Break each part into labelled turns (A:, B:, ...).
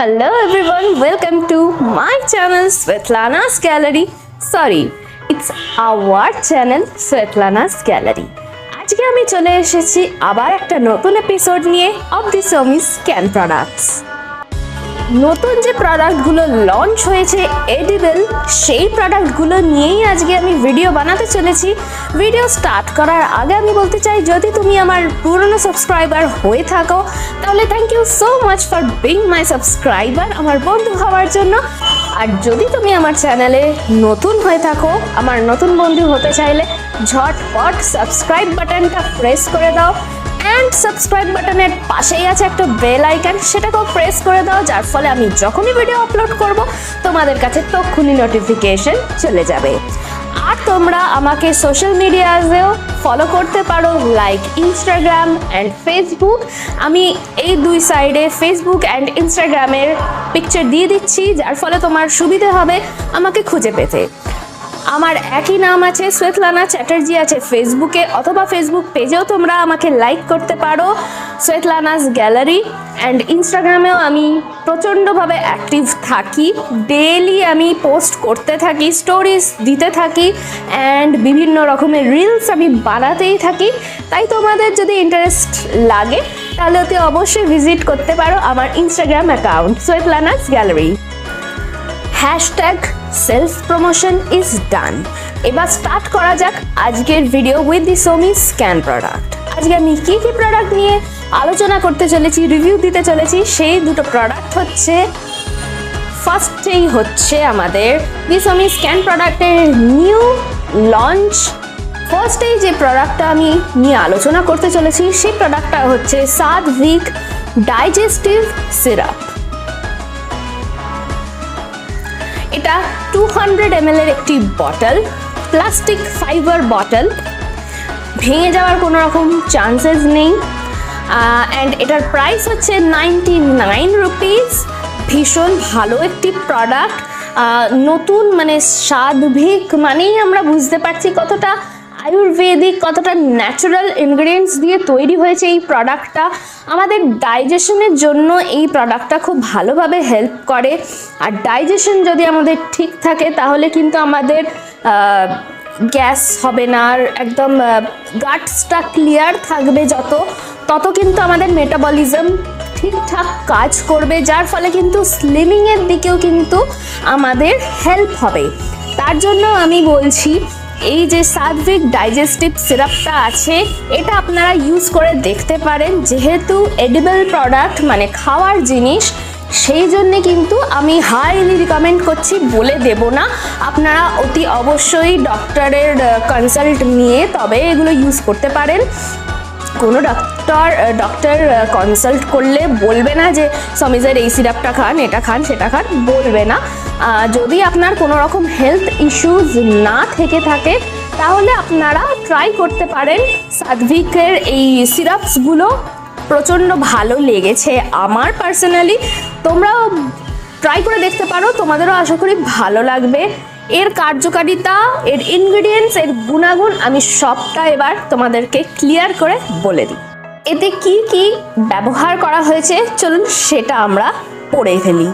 A: Hello everyone, welcome to my channel Svetlana's Gallery. Sorry, it's our channel Svetlana's Gallery. আজকে আমি চলে এসেছি আবার একটা নতুন এপিসোড নিয়ে অফ দি সোমিস স্ক্যান প্রোডাক্টস। নতুন যে প্রোডাক্টগুলো লঞ্চ হয়েছে এডিবল, সেই প্রোডাক্টগুলো নিয়েই আজকে আমি ভিডিও বানাতে চলেছি। ভিডিও স্টার্ট করার আগে আমি বলতে চাই, যদি তুমি আমার পুরনো সাবস্ক্রাইবার হয়ে থাকো তাহলে thank you so much for being my subscriber, আমার বন্ধু হওয়ার জন্য। আর যদি তুমি আমার চ্যানেলে নতুন হয়ে থাকো, আমার নতুন বন্ধু হতে চাইলে ঝটপট সাবস্ক্রাইব বাটনটা প্রেস করে দাও। অ্যান্ড সাবস্ক্রাইব বাটনের পাশেই আছে একটা বেল আইকন, সেটাকেও প্রেস করে দাও, যার ফলে আমি যখনই ভিডিও আপলোড করব তোমাদের কাছে তক্ষুনি নোটিফিকেশন চলে যাবে। আর তোমরা আমাকে সোশ্যাল মিডিয়াতেও ফলো করতে পারো, লাইক ইনস্টাগ্রাম অ্যান্ড ফেসবুক। আমি এই দুই সাইডে ফেসবুক অ্যান্ড ইনস্টাগ্রামের পিকচার দিয়ে দিচ্ছি, যার ফলে তোমার সুবিধে হবে আমাকে খুঁজে পেতে। আমার একই নাম আছে, স্বেতলানা চ্যাটার্জি আছে ফেসবুকে, অথবা ফেসবুক পেজেও তোমরা আমাকে লাইক করতে পারো, স্বেতলানাস গ্যালারি। অ্যান্ড ইনস্টাগ্রামেও আমি প্রচণ্ডভাবে অ্যাক্টিভ থাকি, ডেইলি আমি পোস্ট করতে থাকি, স্টোরিজ দিতে থাকি, অ্যান্ড বিভিন্ন রকমের রিলস আমি বানাতেই থাকি। তাই তোমাদের যদি ইন্টারেস্ট লাগে তাহলে অতি অবশ্যই ভিজিট করতে পারো আমার Instagram account Svetlana's gallery. Hashtag self promotion is done. এবার স্টার্ট করা যাক আজকের ভিডিও উইথ দি সোমি স্ক্যান প্রোডাক্ট। আজকে আমি কী কী প্রোডাক্ট নিয়ে আলোচনা করতে চলেছি, রিভিউ দিতে চলেছি, সেই দুটো প্রোডাক্ট হচ্ছে, ফার্স্টেই হচ্ছে আমাদের দি সোমি স্ক্যান প্রোডাক্টের নিউ লঞ্চ। ফার্স্টেই যে প্রোডাক্টটা আমি নিয়ে আলোচনা করতে চলেছি সেই প্রোডাক্টটা হচ্ছে সাদভিক ডাইজেস্টিভ সিরাপ। এটা 200 ml এর একটি বটল, প্লাস্টিক ফাইবার বটল, ভেঙে যাওয়ার কোনো রকম চান্সেস নেই। অ্যান্ড এটার প্রাইস হচ্ছে 99 রুপিস। ভীষণ ভালো একটি প্রোডাক্ট। নতুন মানে সাদভিক মানেই আমরা বুঝতে পারছি কতটা আয়ুর্বেদিক, কতটা ন্যাচারাল ইনগ্রিডিয়েন্টস দিয়ে তৈরি হয়েছে এই প্রোডাক্টটা। আমাদের ডাইজেশনের জন্য এই প্রোডাক্টটা খুব ভালোভাবে হেল্প করে। আর ডাইজেশন যদি আমাদের ঠিক থাকে তাহলে কিন্তু আমাদের গ্যাস হবে না, আর একদম গাটসটা ক্লিয়ার থাকবে, তত কিন্তু আমাদের মেটাবলিজম ঠিকঠাক কাজ করবে, যার ফলে কিন্তু স্লিমিংয়ের দিকেও কিন্তু আমাদের হেল্প হবে। তার জন্য আমি বলছি, এই যে সাদভিক ডাইজেস্টিভ সিরাপটা আছে এটা আপনারা ইউজ করে দেখতে পারেন। যেহেতু এডিবল প্রোডাক্ট মানে খাওয়ার জিনিস, সেই জন্যে কিন্তু আমি হাইলি রিকমেন্ড করছি, বলে দেব না। আপনারা অতি অবশ্যই ডক্টরের কনসাল্ট নিয়ে তবে এগুলো ইউজ করতে পারেন। কোনো ডক্টর কনসাল্ট করলে বলবে না যে সমিজের এই সিরাপটা খান, এটা খান, সেটা খান, বলবে না। যদি আপনার কোনো রকম হেলথ ইস্যুস না থেকে থাকে তাহলে আপনারা ট্রাই করতে পারেন সাদভিকের এই সিরাপসগুলো। প্রচণ্ড ভালো লেগেছে আমার পার্সোনালি, তোমরাও ট্রাই করে দেখতে পারো, তোমাদেরও আশা করি ভালো লাগবে। এর কার্যকারিতা, এর ইনগ্রিডিয়েন্টস, এর গুণাগুণ আমি সবটা এবার তোমাদেরকে ক্লিয়ার করে বলে দিই। এতে কি কি ব্যবহার করা হয়েছে চলুন সেটা আমরা পড়ে ফেলি।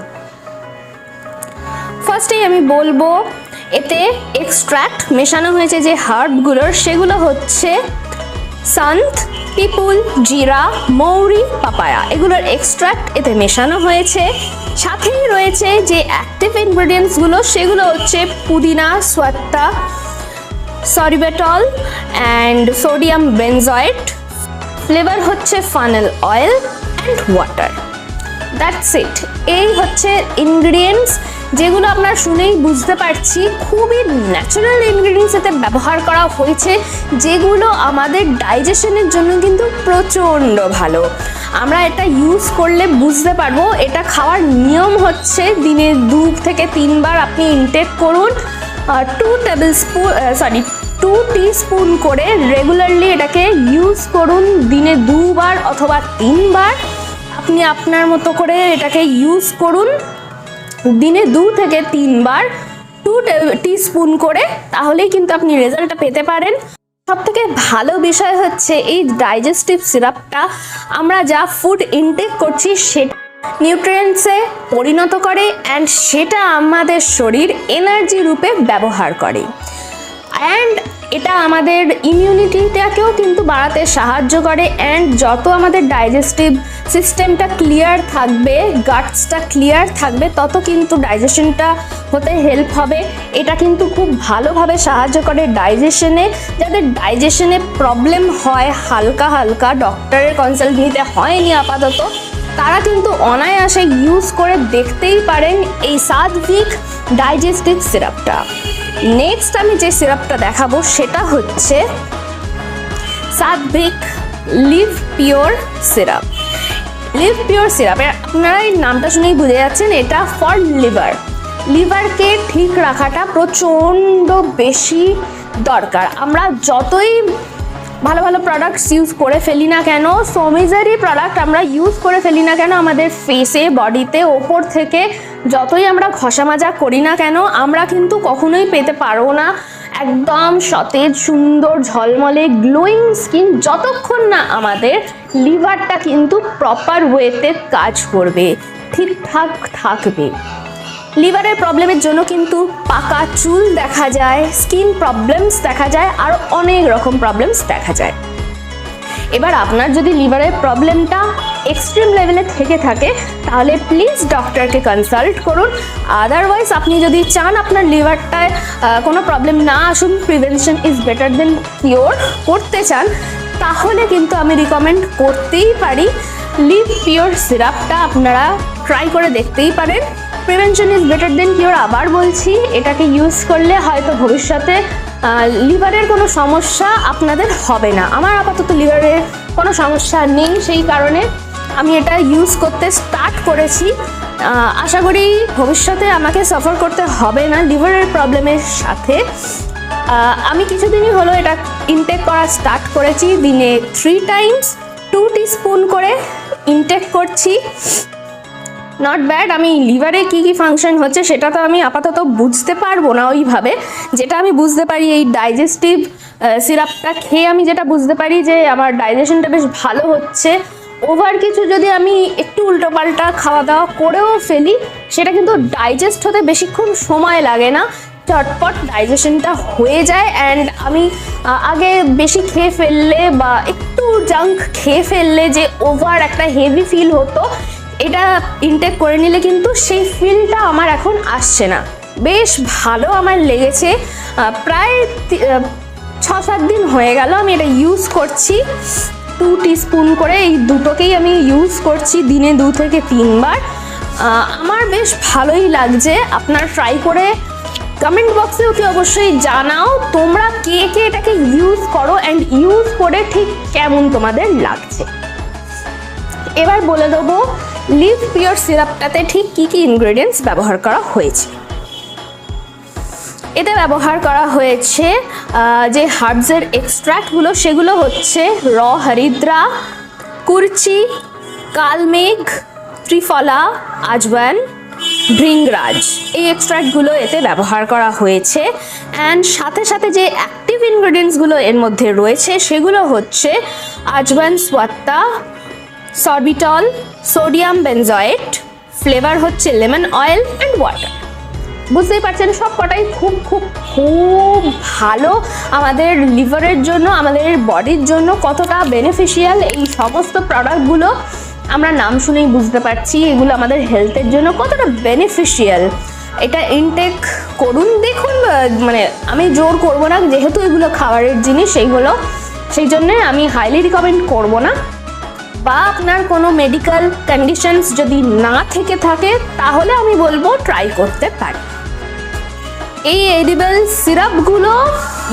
A: ফার্স্টেই আমি বলবো, এতে এক্সট্র্যাক্ট মেশানো হয়েছে যে হার্বগুলোর, সেগুলো হচ্ছে সান্থ, পিপুল, জিরা, মৌরি, পাপায়া, এগুলোর এক্সট্র্যাক্ট এতে মেশানো হয়েছে। সাথেই রয়েছে যে অ্যাক্টিভ ইনগ্রিডিয়েন্টসগুলো, সেগুলো হচ্ছে পুদিনা, সোয়াত্তা, সরিবেটল অ্যান্ড সোডিয়াম বেনজয়েট। ফ্লেভার হচ্ছে funnel oil and water. That's it. এই হচ্ছে ইনগ্রিডিয়েন্টস, যেগুলো আমরা শুনেই বুঝতে পারছি খুবই ন্যাচারাল ইনগ্রিডিয়েন্টস এতে ব্যবহার করা হয়েছে, যেগুলো আমাদের ডাইজেশনের জন্য কিন্তু প্রচণ্ড ভালো। আমরা এটা ইউজ করলে বুঝতে পারবো। এটা খাওয়ার নিয়ম হচ্ছে দিনে 2 থেকে 3 বার আপনি ইনটেক করুন। 2 টিস্পুন করে রেগুলারলি এটাকে ইউজ করুন, দিনে 2 বার অথবা 3 বার। আপনি আপনার মতো করে এটাকে ইউজ করুন দিনে 2 থেকে 3 বার, 2 টিস্পুন করে, তাহলেই কিন্তু আপনি রেজাল্টটা পেতে পারেন। সবথেকে ভালো বিষয় হচ্ছে এই ডাইজেস্টিভ সিরাপটা আমরা যা ফুড ইনটেক করছি সেটা নিউট্রিয়েন্টসে পরিণত করে অ্যান্ড সেটা আমাদের শরীর এনার্জি রূপে ব্যবহার করে। অ্যান্ড এটা আমাদের ইমিউনিটিটাকেও কিন্তু বাড়াতে সাহায্য করে। অ্যান্ড যত আমাদের ডাইজেস্টিভ সিস্টেমটা ক্লিয়ার থাকবে, গাটসটা ক্লিয়ার থাকবে, তত কিন্তু ডাইজেশনটা হতে হেল্প হবে। এটা কিন্তু খুব ভালোভাবে সাহায্য করে ডাইজেশনে। যাদের ডাইজেশনে প্রবলেম হয় হালকা হালকা, ডক্টরের কনসাল্ট নিতে হয়নি আপাতত, তারা কিন্তু অনায়াসে ইউজ করে দেখতেই পারেন এই সাত্বিক ডাইজেস্টিভ সিরাপটা। নেক্সট আমি যে সিরাপটা দেখাবো সেটা হচ্ছে Satvik live pure syrup. Live pure syrup, আপনারা এই নামটা শুনেই বুঝে যাচ্ছেন এটা ফর লিভার। লিভারকে ঠিক রাখাটা প্রচণ্ড বেশি দরকার। আমরা যতই ভালো ভালো প্রোডাক্টস ইউজ করে ফেলি না কেন, সমিজারি প্রোডাক্ট আমরা ইউজ করে ফেলি না কেন, আমাদের ফেসে বডিতে ওপর থেকে যতই আমরা ঘষা মাজা করি না কেন, আমরা কিন্তু কখনোই পেতে পারবো না একদম সতেজ সুন্দর ঝলমলে গ্লোয়িং স্কিন যতক্ষণ না আমাদের লিভারটা কিন্তু প্রপার ওয়েতে কাজ করবে, ঠিকঠাক থাকবে। লিভারের প্রবলেমের জন্য কিন্তু পাকা চুল দেখা যায়, স্কিন প্রবলেমস দেখা যায়, আর অনেক রকম প্রবলেমস দেখা যায়। এবার আপনার যদি লিভারের প্রবলেমটা এক্সট্রিম লেভেলে থেকে থাকে তাহলে প্লিজ ডক্টরকে কনসাল্ট করুন। আদারওয়াইজ আপনি যদি চান আপনার লিভারটায় কোনো প্রবলেম না আসুন, prevention is better then cure করতে চান, তাহলে কিন্তু আমি রিকমেন্ড করতেই পারি লিভ পিওর সিরাপটা আপনারা ট্রাই করে দেখতেই পারেন। Prevention is better then cure আবার বলছি, এটাকে ইউজ করলে হয়তো ভবিষ্যতে লিভারের কোনো সমস্যা আপনাদের হবে না। আমার আপাতত লিভারের কোনো সমস্যা নেই, সেই কারণে আমি এটা ইউজ করতে স্টার্ট করেছি। আশা করি ভবিষ্যতে আমাকে সাফার করতে হবে না লিভারের প্রবলেমের সাথে। আমি কিছুদিনই হলো এটা ইনটেক করা স্টার্ট করেছি, দিনে 3 টাইমস 2 টিস্পুন করে ইনটেক করছি। Not bad. আমি লিভারে কী কী ফাংশন হচ্ছে সেটা তো আমি আপাতত বুঝতে পারবো না ওইভাবে, যেটা আমি বুঝতে পারি এই ডাইজেস্টিভ সিরাপটা খেয়ে আমি যেটা বুঝতে পারি যে আমার ডাইজেশনটা বেশ ভালো হচ্ছে। ওভার কিছু যদি আমি একটু উল্টোপাল্টা খাওয়া দাওয়া করেও ফেলি সেটা কিন্তু ডাইজেস্ট হতে বেশিক্ষণ সময় লাগে না, চটপট ডাইজেশনটা হয়ে যায়। অ্যান্ড আমি আগে বেশি খেয়ে ফেললে বা একটু জাঙ্ক খেয়ে ফেললে যে ওভার একটা হেভি ফিল হতো, এটা ইনটেক করে নিলে কিন্তু সেই ফিলটা আমার এখন আসছে না। বেশ ভালো আমার লেগেছে। প্রায় 6-7 দিন হয়ে গেল আমি এটা ইউজ করছি। 2 টিস্পুন করে এই দুটোকেই আমি ইউজ করছি দিনে 2 থেকে 3 বার। আমার বেশ ভালোই লাগছে। আপনারা ট্রাই করে কমেন্ট বক্সে অতি অবশ্যই জানাও তোমরা কে কে এটাকে ইউজ করো অ্যান্ড ইউজ করে ঠিক কেমন তোমাদের লাগছে। এবার বলে দেবো লিভ পিওর সিরাপটাতে ঠিক কী কী ইনগ্রেডিয়েন্টস ব্যবহার করা হয়েছে। এতে ব্যবহার করা হয়েছে যে হার্বসের এক্সট্র্যাক্টগুলো, সেগুলো হচ্ছে র হরিদ্রা, কুরচি, কালমেঘ, ত্রিফলা, আজওয়ান, ভৃঙ্গরাজ, এই এক্সট্র্যাক্টগুলো এতে ব্যবহার করা হয়েছে। অ্যান্ড সাথে সাথে যে অ্যাক্টিভ ইনগ্রেডিয়েন্টসগুলো এর মধ্যে রয়েছে সেগুলো হচ্ছে আজওয়ান সোয়াত্তা, সরবিটল, সোডিয়াম বেনজয়েট, ফ্লেভার হচ্ছে লেমন অয়েল অ্যান্ড ওয়াটার। বুঝতেই পারছেন সব কটাই খুব খুব খুব ভালো আমাদের লিভারের জন্য, আমাদের বডির জন্য কতটা বেনিফিশিয়াল। এই সমস্ত প্রোডাক্টগুলো আমরা নাম শুনেই বুঝতে পারছি এগুলো আমাদের হেলথের জন্য কতটা বেনিফিশিয়াল। এটা ইনটেক করুন, দেখুন। মানে আমি জোর করব না, যেহেতু এগুলো খাবারের জিনিস সেই জন্যে আমি হাইলি রিকমেন্ড করব না। বা আপনার কোনো মেডিকেল কন্ডিশনস যদি না থেকে থাকে তাহলে আমি বলবো ট্রাই করতে পারি। এই এডিবল সিরাপগুলো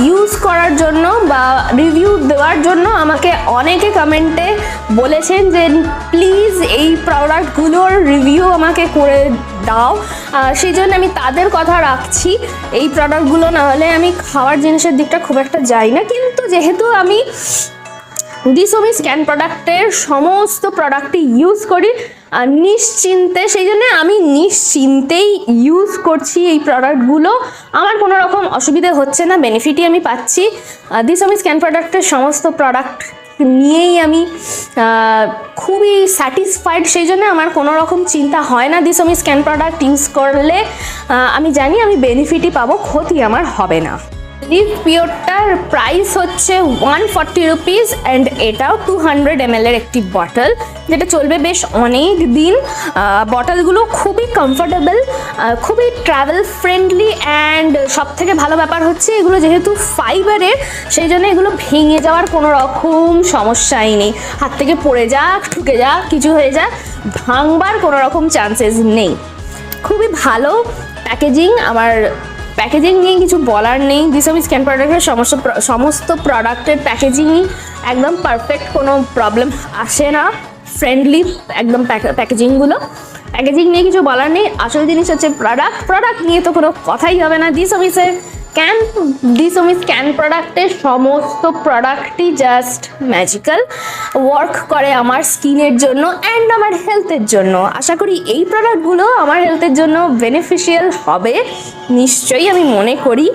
A: ইউজ করার জন্য বা রিভিউ দেওয়ার জন্য আমাকে অনেকে কমেন্টে বলেছেন যে প্লিজ এই প্রোডাক্টগুলোর রিভিউ আমাকে করে দাও। সেই জন্য আমি তাদের কথা রাখছি। এই প্রোডাক্টগুলো না হলে আমি খাওয়ার জিনিসের দিকটা খুব একটা যাই না, কিন্তু যেহেতু আমি দিসমি স্ক্যান প্রোডাক্টের সমস্ত প্রোডাক্টই ইউজ করি নিশ্চিন্তে, সেই জন্য আমি নিশ্চিন্তেই ইউজ করছি এই প্রোডাক্টগুলো। আমার কোনো রকম অসুবিধা হচ্ছে না, বেনিফিটই আমি পাচ্ছি। দিসমি স্ক্যান প্রোডাক্টের সমস্ত প্রোডাক্ট নিয়েই আমি খুবই স্যাটিসফাইড, সেই জন্য আমার কোনো রকম চিন্তা হয় না দিসমি স্ক্যান প্রোডাক্ট ইউজ করলে। আমি জানি আমি বেনিফিটই পাবো, ক্ষতি আমার হবে না। লিভ পিওরটার প্রাইস হচ্ছে 140 রুপিস অ্যান্ড এটাও 200 ml এর একটি বটল, যেটা চলবে বেশ অনেক দিন। বটলগুলো খুবই কমফোর্টেবল, খুবই ট্রাভেল ফ্রেন্ডলি, অ্যান্ড সব থেকে ভালো ব্যাপার হচ্ছে এগুলো যেহেতু ফাইবারের, সেই জন্য এগুলো ভেঙে যাওয়ার কোনো রকম সমস্যাই নেই। হাত থেকে পড়ে যাক, ঠুকে যাক, কিছু হয়ে যাক, ভাঙবার কোনো রকম চান্সেস নেই। খুবই ভালো প্যাকেজিং, আমার প্যাকেজিং নিয়ে কিছু বলার নেই। দিসমি স্ক্যান প্রোডাক্টের সমস্ত প্রোডাক্টের প্যাকেজিংই একদম পারফেক্ট, কোনো প্রবলেম আসে না, ফ্রেন্ডলি একদম প্যাকেজিং নিয়ে কিছু বলার নেই। আসল জিনিস হচ্ছে প্রোডাক্ট নিয়ে তো কোনো কথাই হবে না। দিসমি স্ক্যান প্রোডাক্টের সমস্ত প্রোডাক্টই জাস্ট ম্যাজিক্যাল, ওয়ার্ক করে আমার স্কিনের জন্য অ্যান্ড আমার হেলথের জন্য। আশা করি এই প্রোডাক্টগুলো আমার হেলথের জন্য বেনিফিশিয়াল হবে, নিশ্চয়ই আমি মনে করি।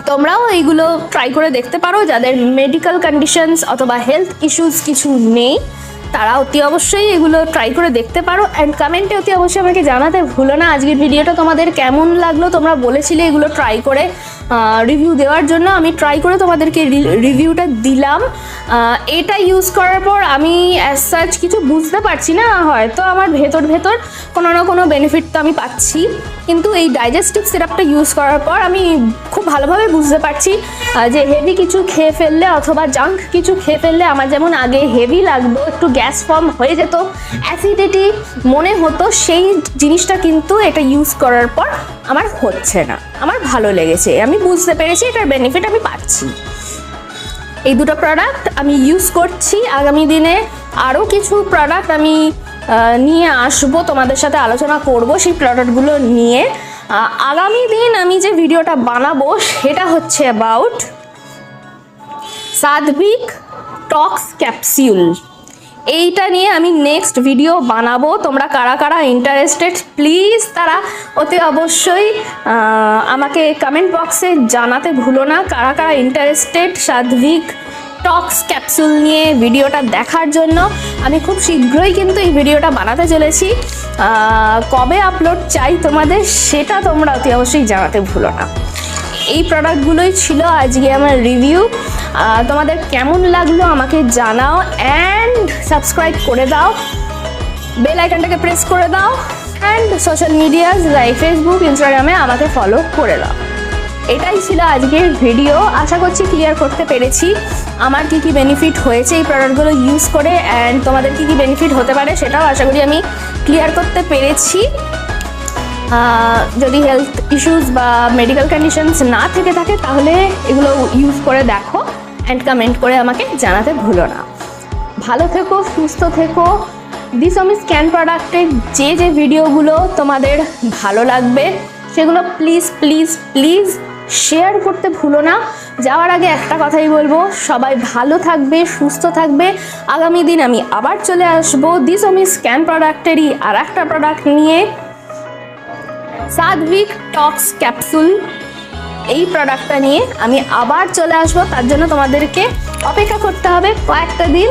A: তোমরাও এইগুলো ট্রাই করে দেখতে পারো, যাদের মেডিকেল কন্ডিশনস অথবা হেলথ ইস্যুস কিছু নেই, তারা অতি অবশ্যই এগুলো ট্রাই করে দেখতে পারো। অ্যান্ড কমেন্টে অতি অবশ্যই আমাকে জানাতে ভুলো না আজকের ভিডিওটা তোমাদের কেমন লাগলো। তোমরা বলেছিলে এগুলো ট্রাই করে রিভিউ দেওয়ার জন্য, আমি ট্রাই করে তোমাদেরকে রিভিউটা দিলাম। এটা ইউজ করার পর আমি অ্যাজ সাচ কিছু বুঝতে পারছি না, হয়তো আমার ভেতর কোনো না কোনো বেনিফিট তো আমি পাচ্ছি, কিন্তু এই ডাইজেস্টিভ সিরাপটা ইউজ করার পর আমি খুব ভালোভাবে বুঝতে পারছি যে হেভি কিছু খেয়ে ফেললে অথবা জাঙ্ক কিছু খেয়ে ফেললে আমার যেমন আগে হেভি লাগতো, একটু গ্যাস ফর্ম হয়ে যেত, অ্যাসিডিটি মনে হতো, সেই জিনিসটা কিন্তু এটা ইউজ করার পর আমার হচ্ছে না। আমার ভালো লেগেছে, আমি বুঝতে পেরেছি এটার বেনিফিট আমি পাচ্ছি। এই দুটো প্রোডাক্ট আমি ইউজ করছি। আগামী দিনে আরও কিছু প্রোডাক্ট আমি নিয়ে আসবো, তোমাদের সাথে আলোচনা করব সেই প্রোডাক্টগুলো নিয়ে। আগামী দিন আমি যে ভিডিওটা বানাবো সেটা হচ্ছে অ্যাবাউট সাদভিক টক্স ক্যাপসিউল। এইটা নিয়ে আমি নেক্সট ভিডিও বানাবো। তোমরা কারা কারা ইন্টারেস্টেড প্লিজ তারা অতি অবশ্যই আমাকে কমেন্ট বক্সে জানাতে ভুলো না, কারা কারা ইন্টারেস্টেড সাদভিক টক্স ক্যাপসুল নিয়ে ভিডিওটা দেখার জন্য। আমি খুব শীঘ্রই কিন্তু এই ভিডিওটা বানাতে চলেছি, কবে আপলোড চাই তোমাদের সেটা তোমরা অতি অবশ্যই জানাতে ভুলো না। এই প্রোডাক্টগুলোই ছিল আজকে আমার রিভিউ। তোমাদের কেমন লাগলো আমাকে জানাও, অ্যান্ড সাবস্ক্রাইব করে দাও, বেল আইকনটাকে প্রেস করে দাও, and social medias like Facebook ইনস্টাগ্রামে আমাকে ফলো করে দাও। এটাই ছিল আজকের ভিডিও। আশা করছি ক্লিয়ার করতে পেরেছি আমার কি কি বেনিফিট হয়েছে এই প্রোডাক্টগুলো ইউজ করে, অ্যান্ড তোমাদের কি কি বেনিফিট হতে পারে সেটাও আশা করি আমি ক্লিয়ার করতে পেরেছি। যদি হেলথ ইস্যুস বা মেডিকেল কন্ডিশনস না থেকে থাকে তাহলে এগুলো ইউজ করে দেখো, অ্যান্ড কমেন্ট করে আমাকে জানাতে ভুলো না। ভালো থেকো, সুস্থ থেকো। দিসমি স্ক্যান প্রোডাক্টের যে ভিডিওগুলো তোমাদের ভালো লাগবে সেগুলো প্লিজ প্লিজ প্লিজ শেয়ার করতে ভুলো না। যাওয়ার আগে একটা কথাই বলবো, সবাই ভালো থাকবে, সুস্থ থাকবে। আগামী দিন আমি আবার চলে আসবো দিসমি স্ক্যান প্রোডাক্টেরই আর একটা প্রোডাক্ট নিয়ে, সাদভিক টক্স ক্যাপসুল। এই প্রোডাক্টটা নিয়ে আমি আবার চলে আসবো, তার জন্য তোমাদেরকে অপেক্ষা করতে হবে কয়েকটা দিন।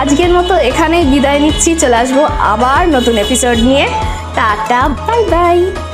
A: আজকের মতো এখানেই বিদায় নিচ্ছি, চলে আসবো আবার নতুন এপিসোড নিয়ে। Tata, bye bye.